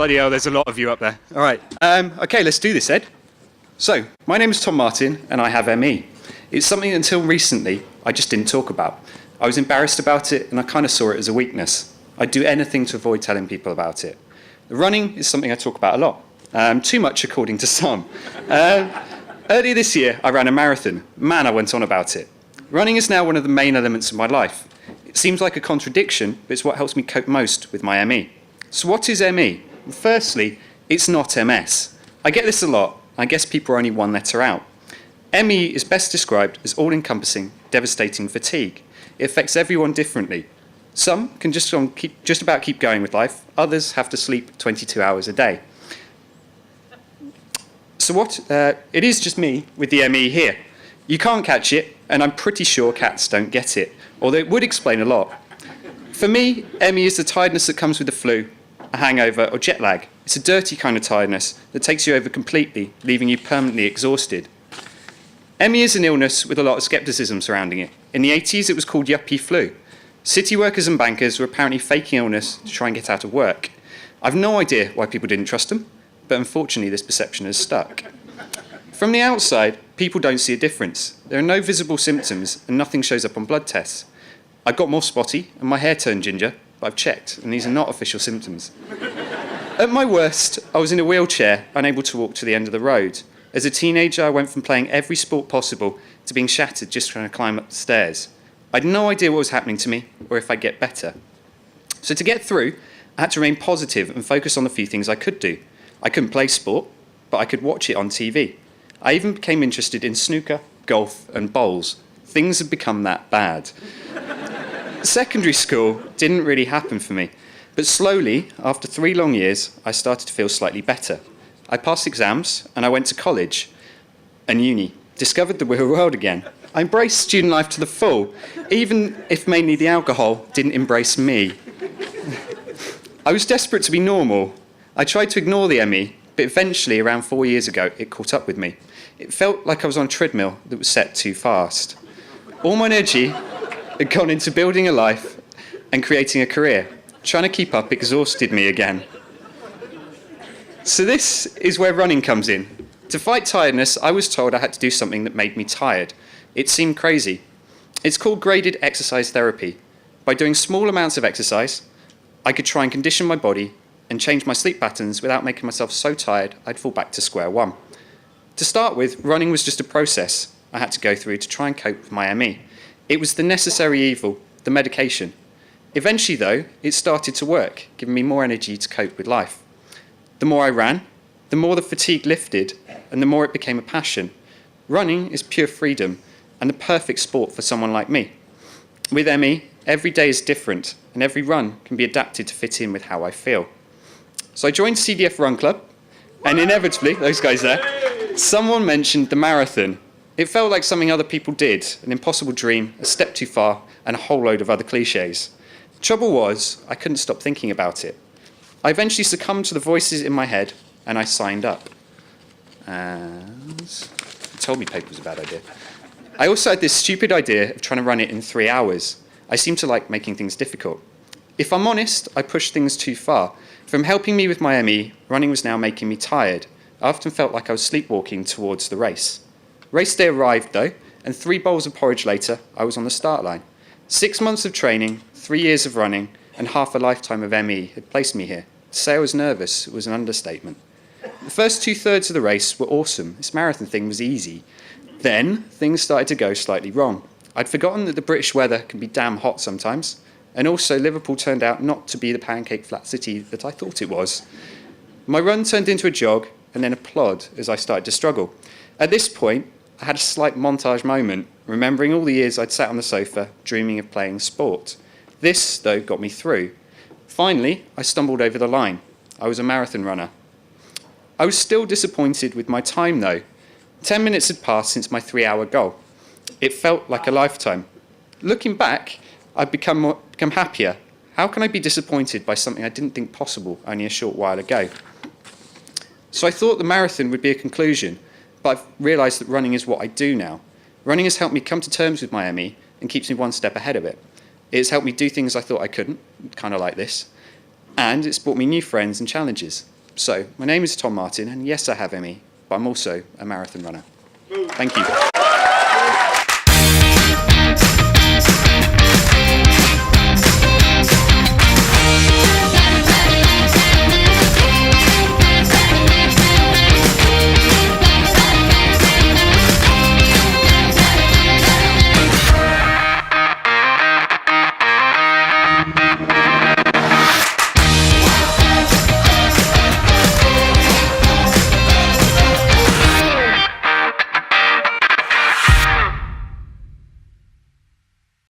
Bloody hell, there's a lot of you up there. All right. Okay, let's do this, Ed. So, my name is Tom Martin, and I have ME. It's something until recently I just didn't talk about. I was embarrassed about it, and I kind of saw it as a weakness. I'd do anything to avoid telling people about it. The running is something I talk about a lot. Too much, according to some. Earlier this year, I ran a marathon. Man, I went on about it. Running is now one of the main elements of my life. It seems like a contradiction, but it's what helps me cope most with my ME. So what is ME? Well, firstly, it's not MS. I get this a lot. I guess people are only one letter out. ME is best described as all-encompassing, devastating fatigue. It affects everyone differently. Some can just about keep going with life. Others have to sleep 22 hours a day. So it is just me with the ME here. You can't catch it, and I'm pretty sure cats don't get it, although it would explain a lot. For me, ME is the tiredness that comes with the flu, a hangover, or jet lag. It's a dirty kind of tiredness that takes you over completely, leaving you permanently exhausted. ME is an illness with a lot of scepticism surrounding it. In the 80s, it was called yuppie flu. City workers and bankers were apparently faking illness to try and get out of work. I've no idea why people didn't trust them, but unfortunately this perception has stuck. From the outside, people don't see a difference. There are no visible symptoms and nothing shows up on blood tests. I got more spotty and my hair turned ginger, but I've checked and these are not official symptoms. At my worst, I was in a wheelchair, unable to walk to the end of the road. As a teenager, I went from playing every sport possible to being shattered just trying to climb up the stairs. I had no idea what was happening to me or if I'd get better. So to get through, I had to remain positive and focus on the few things I could do. I couldn't play sport, but I could watch it on TV. I even became interested in snooker, golf, and bowls. Things had become that bad. Secondary school didn't really happen for me, but slowly, after 3 long years, I started to feel slightly better. I passed exams, and I went to college and uni, discovered the real world again. I embraced student life to the full, even if mainly the alcohol didn't embrace me. I was desperate to be normal. I tried to ignore the ME, but eventually, around 4 years ago, it caught up with me. It felt like I was on a treadmill that was set too fast. All my energy had gone into building a life and creating a career. Trying to keep up exhausted me again. So this is where running comes in. To fight tiredness, I was told I had to do something that made me tired. It seemed crazy. It's called graded exercise therapy. By doing small amounts of exercise, I could try and condition my body and change my sleep patterns without making myself so tired I'd fall back to square one. To start with, running was just a process I had to go through to try and cope with my ME. It was the necessary evil, the medication. Eventually, though, it started to work, giving me more energy to cope with life. The more I ran, the more the fatigue lifted, and the more it became a passion. Running is pure freedom and the perfect sport for someone like me. With ME, every day is different, and every run can be adapted to fit in with how I feel. So I joined CDF Run Club, and inevitably, those guys there, someone mentioned the marathon. It felt like something other people did, an impossible dream, a step too far, and a whole load of other cliches. The trouble was, I couldn't stop thinking about it. I eventually succumbed to the voices in my head, and I signed up. And they told me paper was a bad idea. I also had this stupid idea of trying to run it in 3 hours. I seem to like making things difficult. If I'm honest, I pushed things too far. From helping me with my ME, running was now making me tired. I often felt like I was sleepwalking towards the race. Race day arrived, though, and 3 bowls of porridge later, I was on the start line. 6 months of training, 3 years of running, and half a lifetime of ME had placed me here. To say I was nervous was an understatement. The first 2/3 of the race were awesome. This marathon thing was easy. Then, things started to go slightly wrong. I'd forgotten that the British weather can be damn hot sometimes, and also Liverpool turned out not to be the pancake flat city that I thought it was. My run turned into a jog, and then a plod as I started to struggle. At this point, I had a slight montage moment, remembering all the years I'd sat on the sofa, dreaming of playing sport. This, though, got me through. Finally, I stumbled over the line. I was a marathon runner. I was still disappointed with my time, though. 10 minutes had passed since my 3-hour goal. It felt like a lifetime. Looking back, I'd become happier. How can I be disappointed by something I didn't think possible only a short while ago? So I thought the marathon would be a conclusion, but I've realised that running is what I do now. Running has helped me come to terms with my ME and keeps me one step ahead of it. It has helped me do things I thought I couldn't, kind of like this, and it's brought me new friends and challenges. So, my name is Tom Martin, and yes, I have ME, but I'm also a marathon runner. Thank you.